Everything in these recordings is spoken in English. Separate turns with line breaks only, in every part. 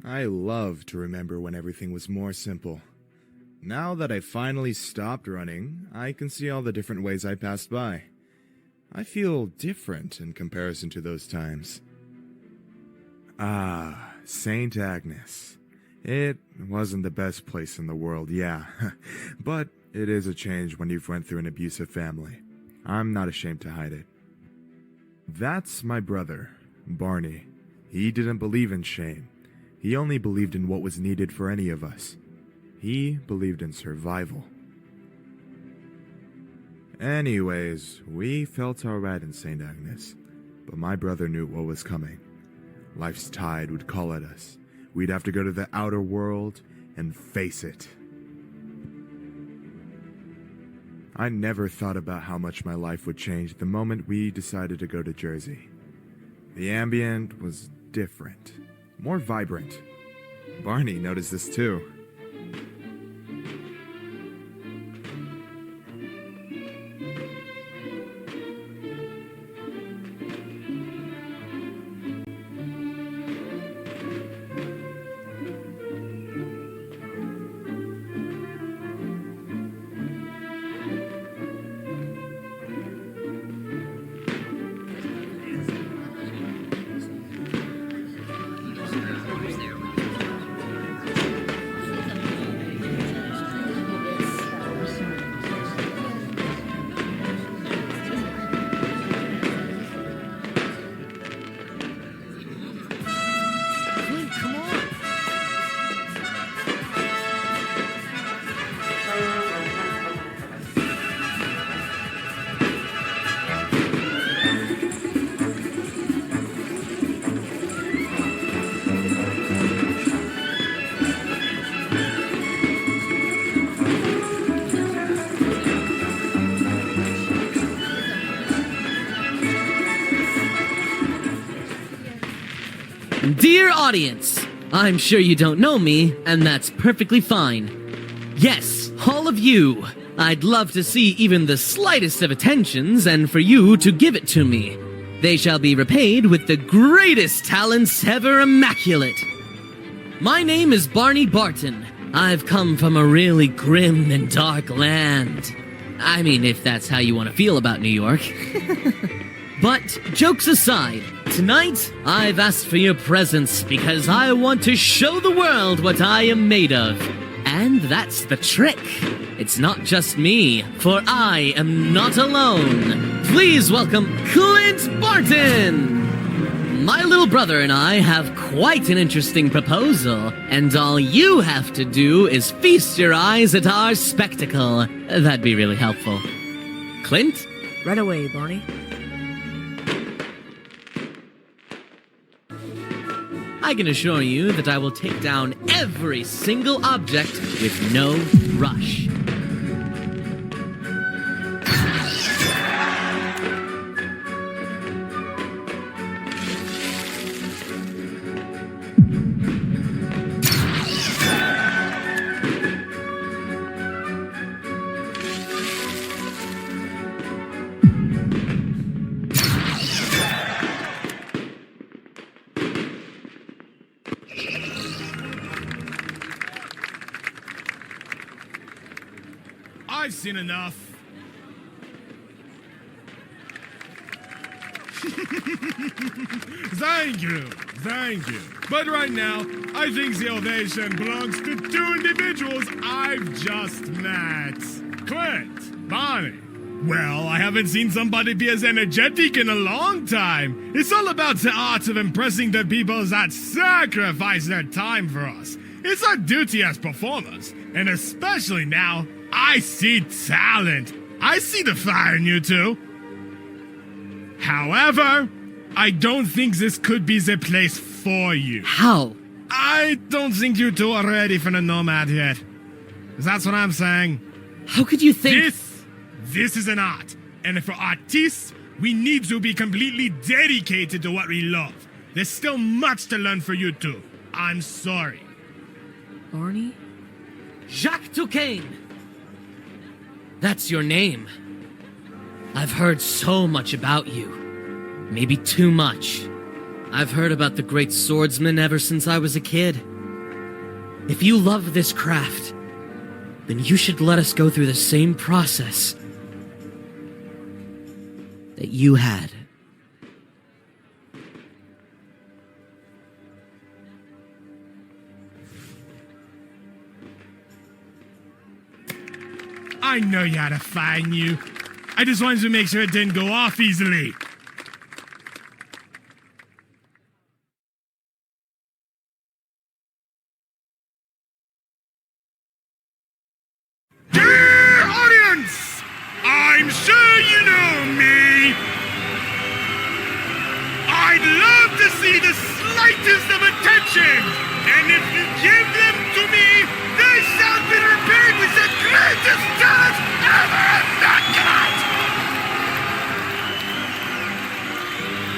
I love to remember when everything was more simple. Now that I finally stopped running, I can see all the different ways I passed by. I feel different in comparison to those times. Ah, St. Agnes. It wasn't the best place in the world, yeah, but it is a change when you've went through an abusive family. I'm not ashamed to hide it. That's my brother, Barney. He didn't believe in shame. He only believed in what was needed for any of us. He believed in survival. Anyways, we felt alright in St. Agnes, but my brother knew what was coming. Life's tide would call at us. We'd have to go to the outer world and face it. I never thought about how much my life would change the moment we decided to go to Jersey. The ambient was different, more vibrant. Barney noticed this too.
Dear audience, I'm sure you don't know me, and that's perfectly fine. Yes, all of you. I'd love to see even the slightest of attentions and for you to give it to me. They shall be repaid with the greatest talents ever immaculate. My name is Barney Barton. I've come from a really grim and dark land. I mean, if that's how you want to feel about New York. But jokes aside, tonight I've asked for your presence because I want to show the world what I am made of. And that's the trick. It's not just me, for I am not alone. Please welcome Clint Barton! My little brother and I have quite an interesting proposal, and all you have to do is feast your eyes at our spectacle. That'd be really helpful. Clint?
Right away, Barney.
I can assure you that I will take down every single object with no rush.
I've seen enough. Thank you. But right now, I think the ovation belongs to two individuals I've just met. Clint, Barney. Well, I haven't seen somebody be as energetic in a long time. It's all about the art of impressing the people that sacrifice their time for us. It's our duty as performers, and especially now, I see talent. I see the fire in you two. However, I don't think this could be the place for you.
How?
I don't think you two are ready for the Nomad yet. That's what I'm saying.
How could you think—
This is an art. And for artists, we need to be completely dedicated to what we love. There's still much to learn for you two. I'm sorry.
Barney?
Jacques Duquesne! That's your name. I've heard so much about you. Maybe too much. I've heard about the great swordsman ever since I was a kid. If you love this craft, then you should let us go through the same process that you had.
I know how to find you. I just wanted to make sure it didn't go off easily. Dear audience, I'm sure you know me. I'd love to see the slightest of attention, and if you give them to me, they shall be repaid with the greatest talent ever invented!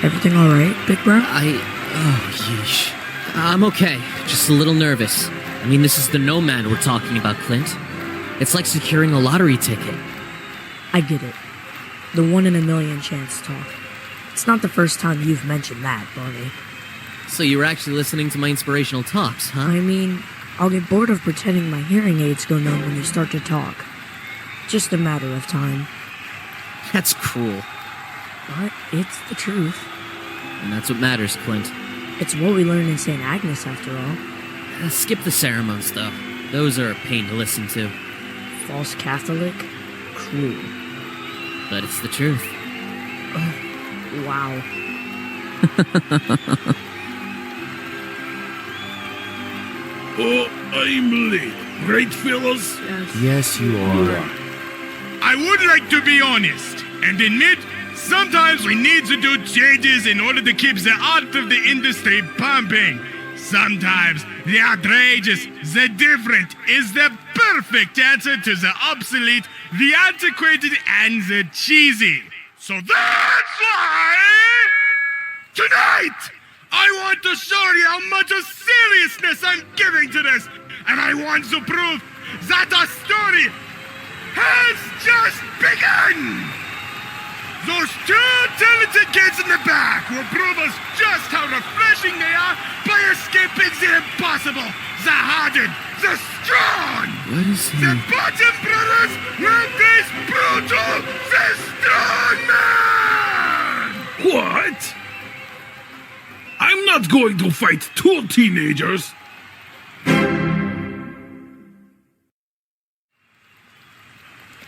Everything alright, big bro?
Oh, yeesh. I'm okay, just a little nervous. I mean, this is the Nomad we're talking about, Clint. It's like securing a lottery ticket.
I get it. The 1 in a million chance talk. It's not the first time you've mentioned that, Barney.
So you were actually listening to my inspirational talks, huh?
I mean, I'll get bored of pretending my hearing aids go numb when you start to talk. Just a matter of time.
That's cruel.
But it's the truth.
And that's what matters, Clint.
It's what we learned in St. Agnes, after all.
Skip the ceremonies, though. Those are a pain to listen to.
False Catholic? Cruel.
But it's the truth.
Wow.
Oh, I'm late. Right, fellas?
Yes, you are.
I would like to be honest and admit sometimes we need to do changes in order to keep the art of the industry pumping. Sometimes the outrageous, the different is the perfect answer to the obsolete, the antiquated, and the cheesy. So that's why tonight I want to show you how much of seriousness I'm giving to this, and I want to prove that our story has just begun! Those two talented kids in the back will prove us just how refreshing they are by escaping the impossible, the hardened, the strong!
What is he?
The Bottom Brothers will face Brutal, the strong man!
What? I'm not going to fight two teenagers.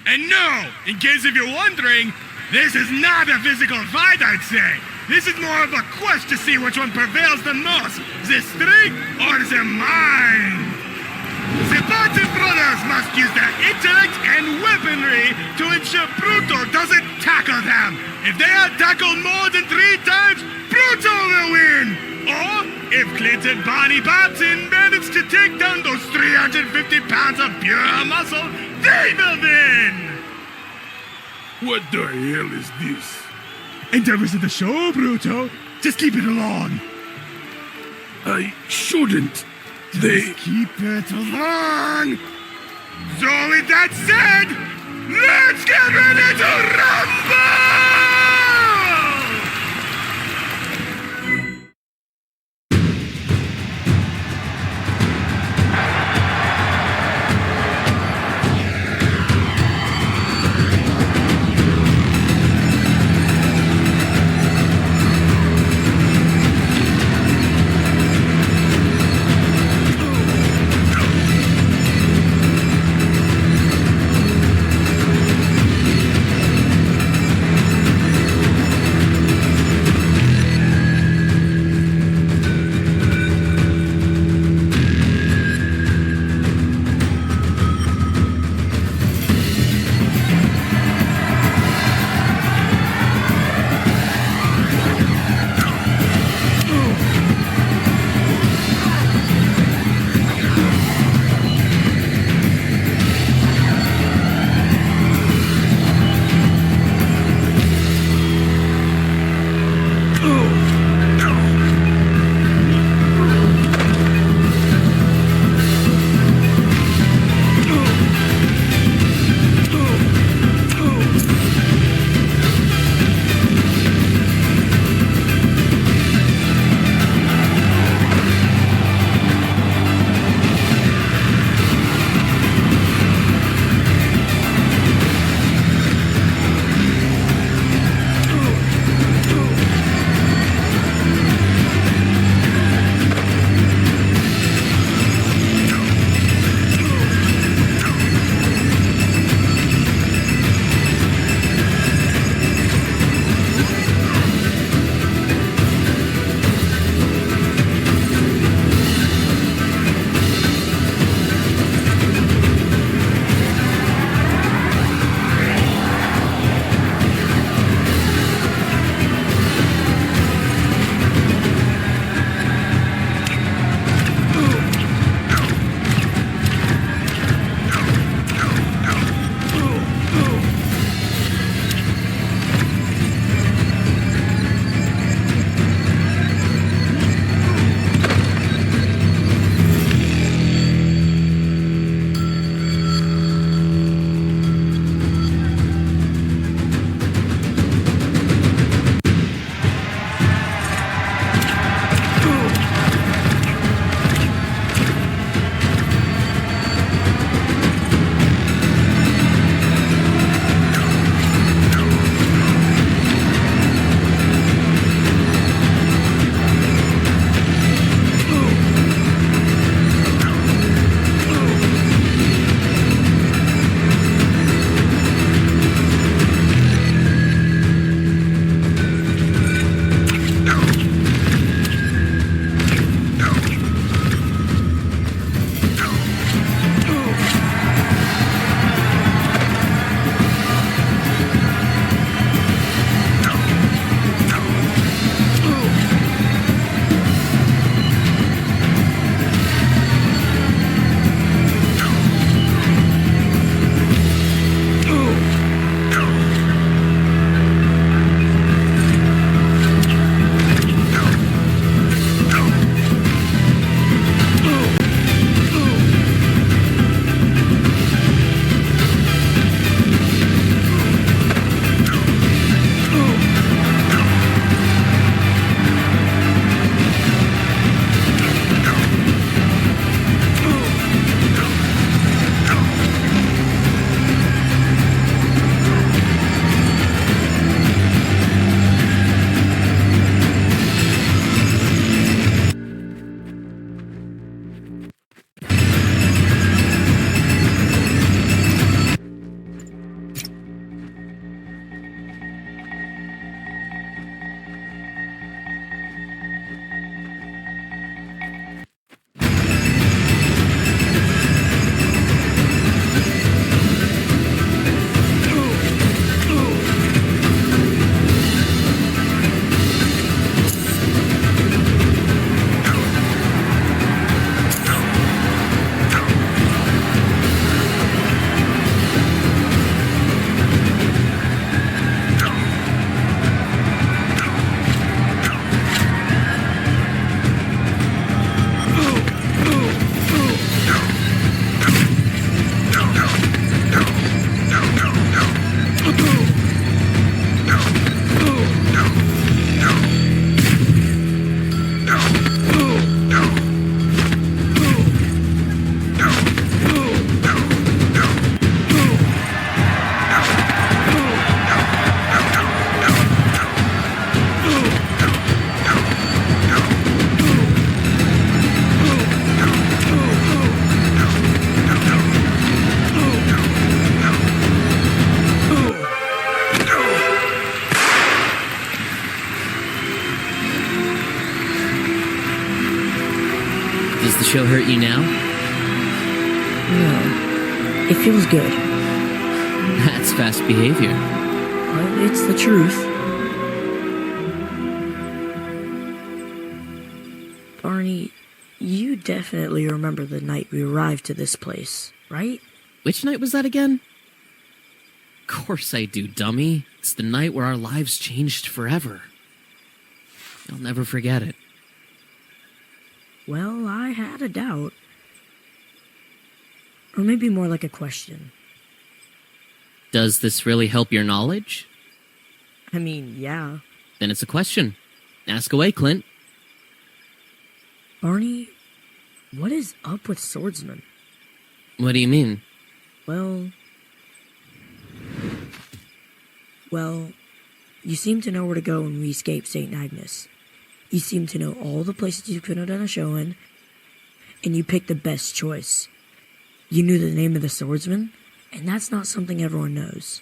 And no, in case if you're wondering, this is not a physical fight, I'd say. This is more of a quest to see which one prevails the most, the strength or the mind. The Bottom Brothers must use their intellect and weaponry to ensure Bruto doesn't tackle them. If they are tackled more than 3 times, Bruto will win. Or, if Clint and Barney Barton manage to take down those 350 pounds of pure muscle, they will win.
What the hell is this?
Endeavors of the show, Bruto. Just keep it along.
I shouldn't. They...
Keep it along. So with that said, let's get ready to rumble!
show hurt you now?
No. It feels good.
That's fast behavior.
But it's the truth. Barney, you definitely remember the night we arrived to this place, right?
Which night was that again? Course I do, dummy. It's the night where our lives changed forever. I'll never forget it.
Well, I had a doubt. Or maybe more like a question.
Does this really help your knowledge?
I mean, yeah.
Then it's a question. Ask away, Clint.
Barney, what is up with swordsmen?
What do you mean?
Well, you seem to know where to go when we escape St. Agnes. You seem to know all the places you could have done a show in, and you picked the best choice. You knew the name of the swordsman, and that's not something everyone knows.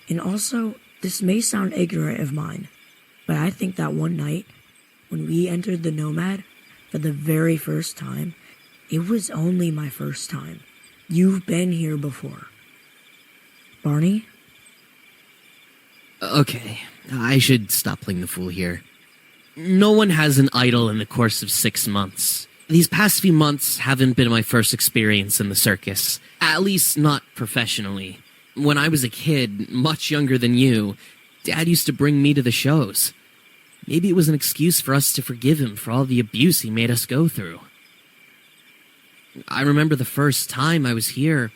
And also, this may sound ignorant of mine, but I think that one night, when we entered the Nomad for the very first time, it was only my first time. You've been here before. Barney?
Okay, I should stop playing the fool here. No one has an idol in the course of 6 months. These past few months haven't been my first experience in the circus, at least not professionally. When I was a kid, much younger than you, Dad used to bring me to the shows. Maybe it was an excuse for us to forgive him for all the abuse he made us go through. I remember the first time I was here,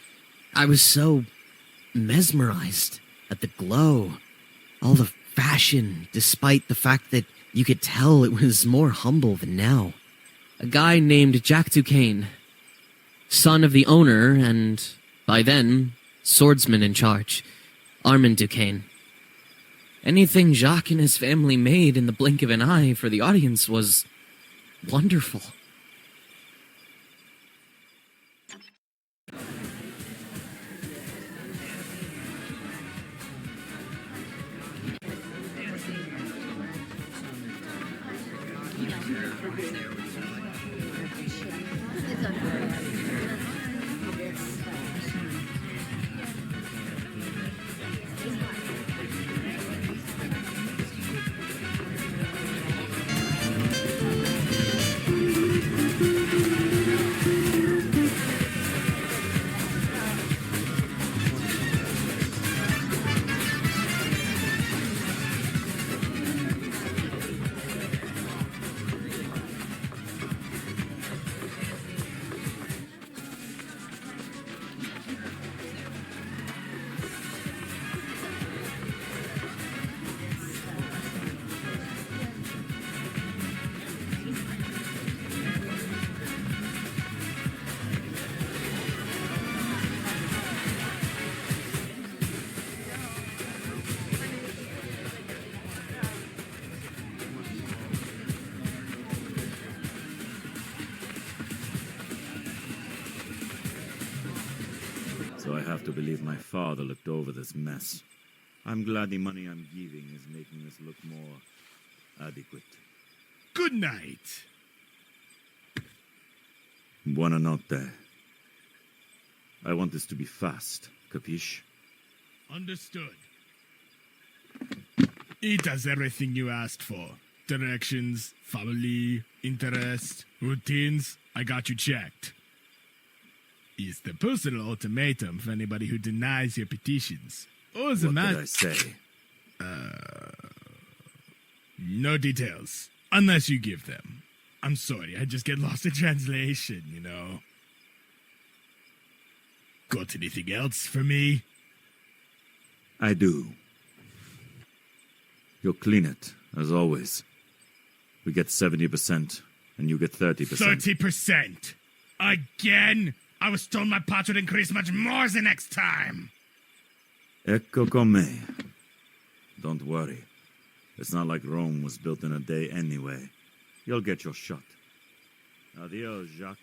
I was so mesmerized at the glow, all the fashion, despite the fact that you could tell it was more humble than now. A guy named Jack Duquesne, son of the owner and, by then, swordsman in charge, Armand Duquesne. Anything Jacques and his family made in the blink of an eye for the audience was wonderful.
So I have to believe my father looked over this mess. I'm glad the money I'm giving is making this look more adequate.
Good night.
Buonanotte. I want this to be fast, capiche?
Understood. It has everything you asked for. Directions, family, interest, routines. I got you checked. It's the personal ultimatum for anybody who denies your petitions. Or as a
What
matter...
did I say?
No details. Unless you give them. I'm sorry, I just get lost in translation, you know. Got anything else for me?
I do. You'll clean it, as always. We get 70%, and you get 30%.
30%! Again? I was told my pot would increase much more the next time!
Ecco con me. Don't worry. It's not like Rome was built in a day anyway. You'll get your shot. Adios, Jacques.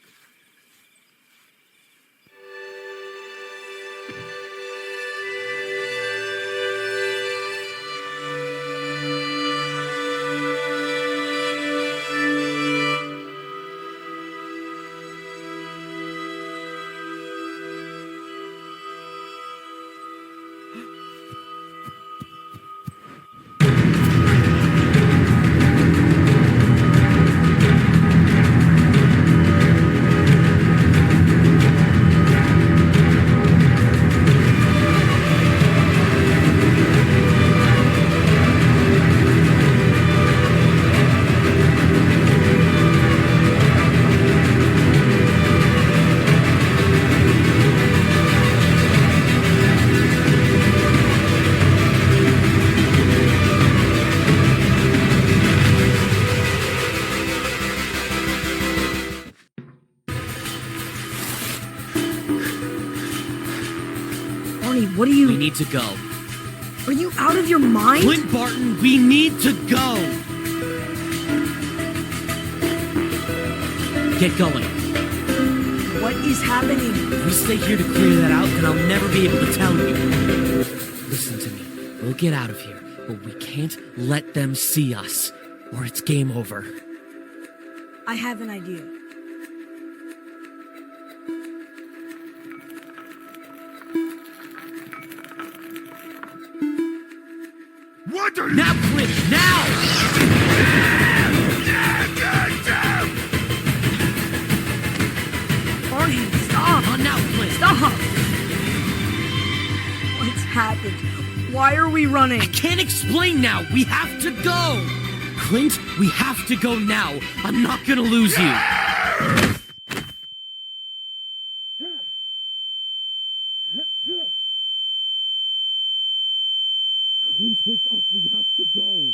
Barney, what are you...
We need to go.
Are you out of your mind?
Clint Barton, we need to go! Get going.
What is happening?
If we stay here to clear that out, then I'll never be able to tell you. Listen to me. We'll get out of here, but we can't let them see us, or it's game over.
I have an idea.
What are you?
Now, Clint! Now!
Barney, stop!
On now, Clint!
Stop! What's happened? Why are we running?
I can't explain now. We have to go. Clint, we have to go now. I'm not gonna lose you.
Clint, wake up. We have to go.